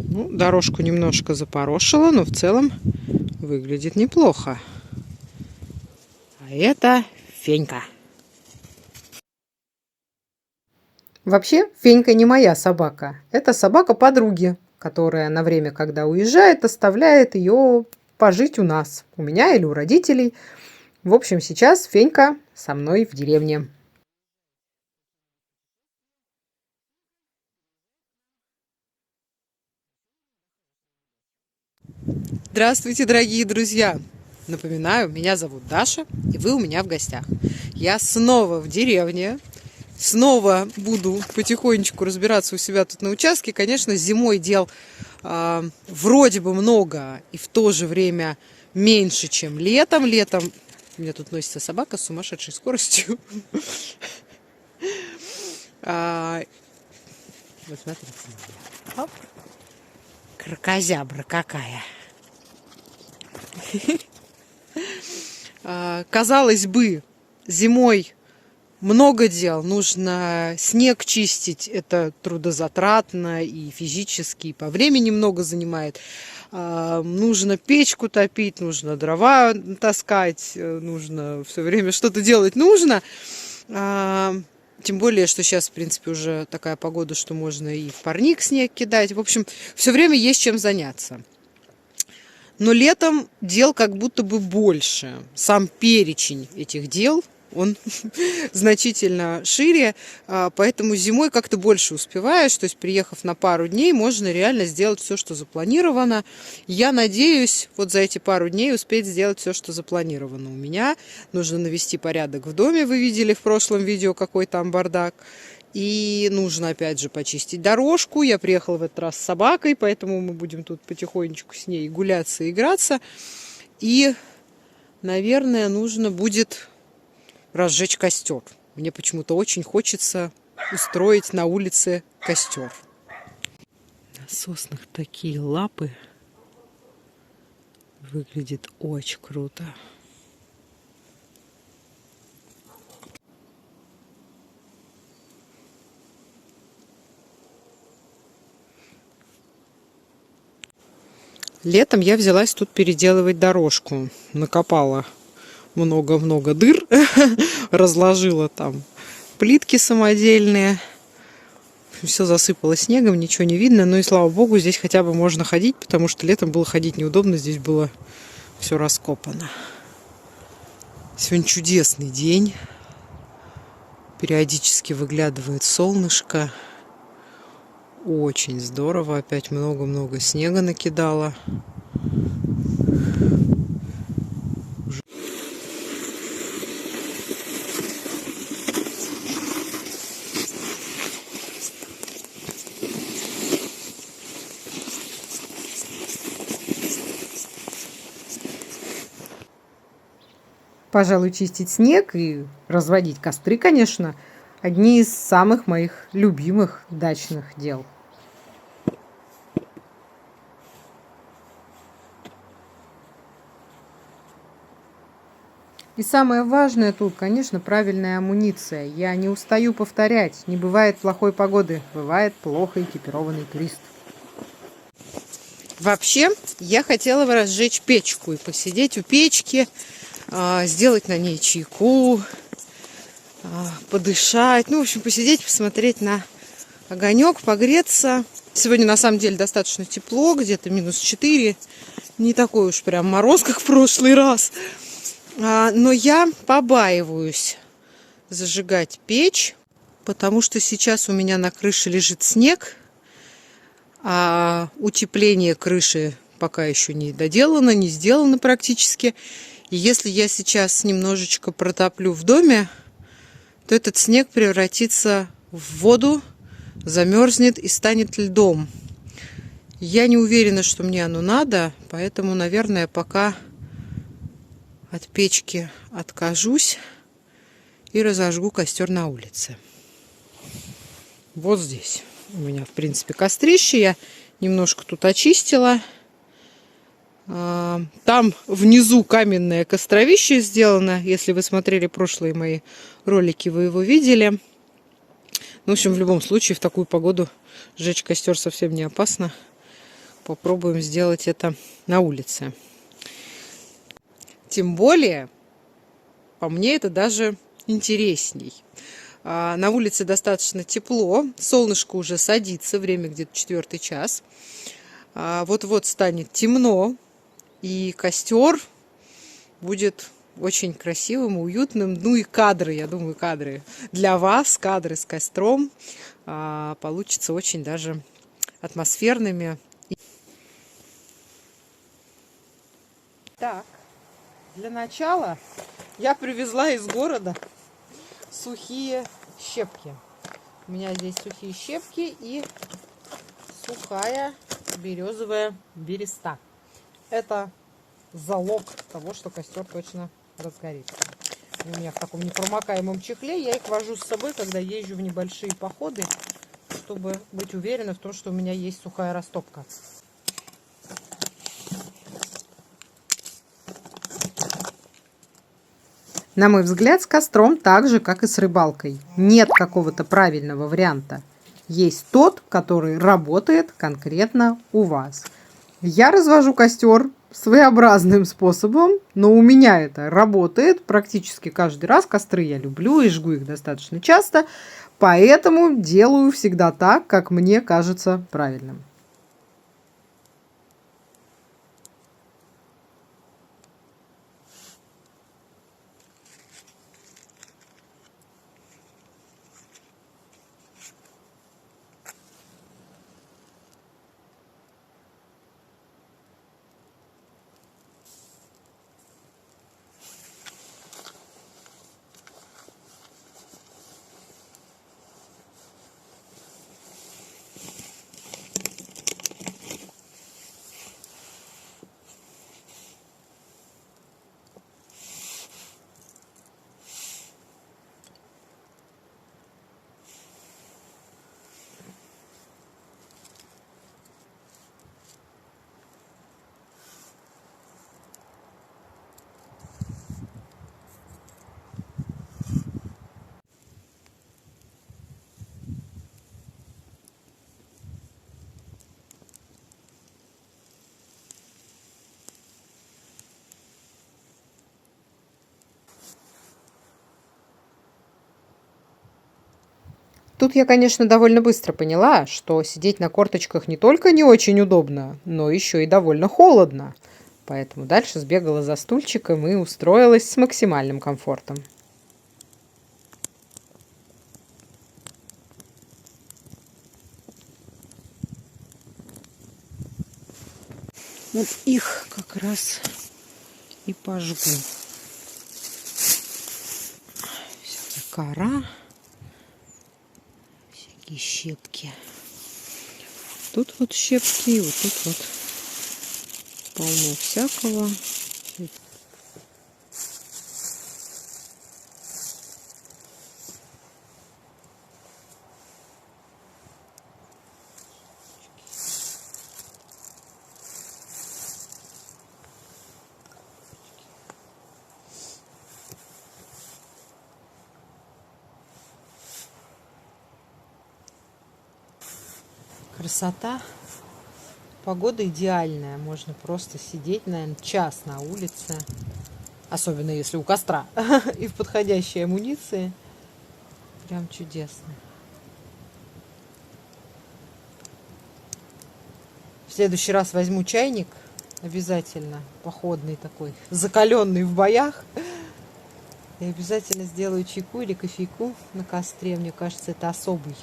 Ну, дорожку немножко запорошила, но в целом выглядит неплохо. А это Фенька. Вообще, Фенька не моя собака. Это собака подруги, которая на время, когда уезжает, оставляет ее пожить у нас. У меня или у родителей. В общем, сейчас Фенька со мной в деревне. Здравствуйте, дорогие друзья! Напоминаю, меня зовут Даша, и вы у меня в гостях. Я снова в деревне. Снова буду потихонечку разбираться у себя тут на участке. Конечно, зимой дел вроде бы много, и в то же время меньше, чем летом. Летом у меня тут носится собака с сумасшедшей скоростью. Вот смотрите. Оп. Кракозябра какая. Казалось бы, зимой много дел. Нужно снег чистить. Это трудозатратно и физически, и по времени много занимает. Нужно печку топить, нужно дрова таскать, нужно все время что-то делать нужно. Тем более, что сейчас, в принципе, уже такая погода, что можно и в парник снег кидать. В общем, все время есть чем заняться. Но летом дел как будто бы больше. Сам перечень этих дел, он значительно шире, поэтому зимой как-то больше успеваешь. То есть, приехав на пару дней, можно реально сделать все, что запланировано. Я надеюсь, вот за эти пару дней успеть сделать все, что запланировано у меня. Нужно навести порядок в доме. Вы видели в прошлом видео, какой там бардак. И нужно, опять же, почистить дорожку. Я приехала в этот раз с собакой, поэтому мы будем тут потихонечку с ней гуляться и играться. И, наверное, нужно будет разжечь костер. Мне почему-то очень хочется устроить на улице костер. На соснах такие лапы. Выглядит очень круто. Летом я взялась тут переделывать дорожку. Накопала много-много дыр. Разложила там плитки самодельные. Все засыпало снегом, ничего не видно. Ну и слава богу, здесь хотя бы можно ходить, потому что летом было ходить неудобно. Здесь было все раскопано. Сегодня чудесный день. Периодически выглядывает солнышко. Очень здорово. Опять много-много снега накидало. Пожалуй, чистить снег и разводить костры, конечно, одни из самых моих любимых дачных дел. И самое важное тут, конечно, правильная амуниция. Я не устаю повторять. Не бывает плохой погоды, бывает плохо экипированный турист. Вообще, я хотела бы разжечь печку и посидеть у печки, сделать на ней чайку, подышать. Ну, в общем, посидеть, посмотреть на огонек, погреться. Сегодня, на самом деле, достаточно тепло, где-то -4. Не такой уж прям мороз, как в прошлый раз. Но я побаиваюсь зажигать печь, потому что сейчас у меня на крыше лежит снег, а утепление крыши пока еще не доделано, не сделано практически. И если я сейчас немножечко протоплю в доме, то этот снег превратится в воду, замерзнет и станет льдом. Я не уверена, что мне оно надо, поэтому, наверное, пока от печки откажусь и разожгу костер на улице. Вот здесь у меня, в принципе, кострище. Я немножко тут очистила. Там внизу каменное костровище сделано. Если вы смотрели прошлые мои ролики, вы его видели. Ну, в общем, в любом случае, в такую погоду сжечь костер совсем не опасно. попробуем сделать это на улице. Тем более, по мне, это даже интересней. На улице достаточно тепло, солнышко уже садится, время где-то 4 час. Вот-вот станет темно, и костер будет очень красивым, уютным. Ну и кадры, я думаю, кадры для вас, кадры с костром получатся очень даже атмосферными. Так, для начала я привезла из города сухие щепки. У меня здесь сухие щепки и сухая березовая береста. Это залог того, что костер точно разгорится. У меня в таком непромокаемом чехле. Я их вожу с собой, когда езжу в небольшие походы, чтобы быть уверена в том, что у меня есть сухая растопка. На мой взгляд, с костром так же, как и с рыбалкой. Нет какого-то правильного варианта. Есть тот, который работает конкретно у вас. Я развожу костер своеобразным способом, но у меня это работает практически каждый раз. Костры я люблю и жгу их достаточно часто, поэтому делаю всегда так, как мне кажется правильным. Тут я, конечно, довольно быстро поняла, что сидеть на корточках не только не очень удобно, но еще и довольно холодно. Поэтому дальше сбегала за стульчиком и устроилась с максимальным комфортом. Вот их как раз и пожгу. Всякая кора. Всякие щепки. Тут вот щепки, вот тут вот полно всякого. Красота. Погода идеальная. Можно просто сидеть, наверное, час на улице. Особенно если у костра. И в подходящей амуниции. Прям чудесно. В следующий раз возьму чайник. Обязательно. Походный такой. Закаленный в боях. И обязательно сделаю чайку или кофейку на костре. Мне кажется, это особый.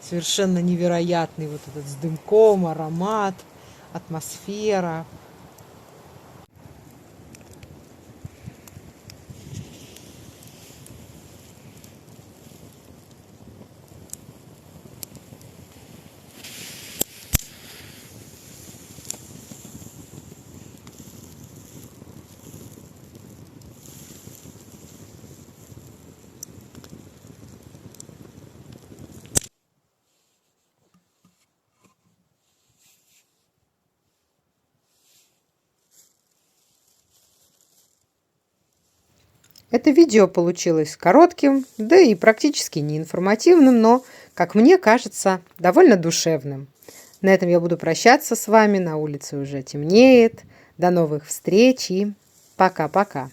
Совершенно невероятный вот этот с дымком, аромат, атмосфера. Это видео получилось коротким, да и практически неинформативным, но, как мне кажется, довольно душевным. На этом я буду прощаться с вами. На улице уже темнеет. До новых встреч и пока-пока.